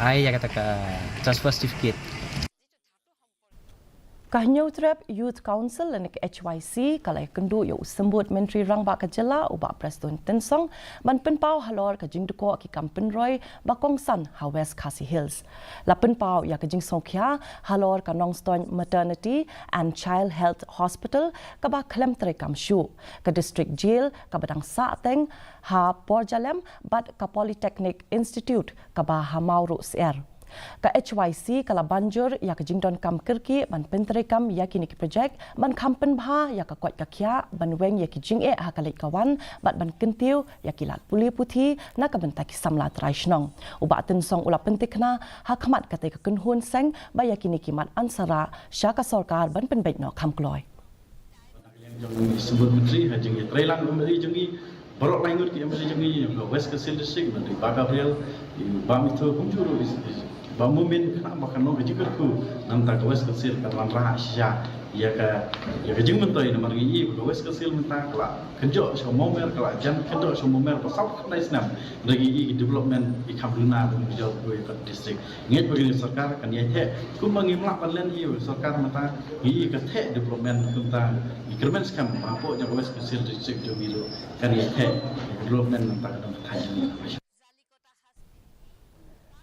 ai ya kata ka transfer certificate Kahnyau Trap Youth Council dan HYC kalai kendu yo sembut Menteri Rang ba ka Jylla ubak Presiden Teng ban penpau halor ka jing duko ki kampen roy ba kongsan ha West Khasi Hills. La penpau ya ka jing songkya halor ka Nongstoin Maternity and Child Health Hospital ka ba klem tre kam shu ka district jail ka ba Dangsah Teng ha Porjalem bat ka Polytechnic Institute ka ba ha Mauru Ser. Ka HYC kala banjur ya ka jingdon kam kirki ban pentre kam ya kini ki projek ban kampen bha ya ka kwat ka kya ban weng ya ki jing ha kalai kawan bat ban kentiu ya ki lat puli puthi na ka benta ki samla traishnong uba ten song ula pentikna ha khamat ka te ka kunhun seng ba ya kini ki mat ansara sya ka Sorkar ban penbek no kam kloi sebut menteri hajing trailang menteri jengi borok langut ki menteri jengi West Khasi District menteri Bagabriel bam itu kumjuru ba mumin kana bakano gajikarku nanta ka West Khasi ka lanra sya ya ka jing mentoi nomor gi ka West Khasi menta kala kenjo so momer kala jan kenjo so momer pa sab kana isnam lagi development i kamduna dum jo ko ka district nget bagi Sorkar kan ya the kum mangi mlak panlen i Sorkar mata gi ka the development kunta i kermen skam pa po ja West Khasi district jo biru kan ya the development menta ka thai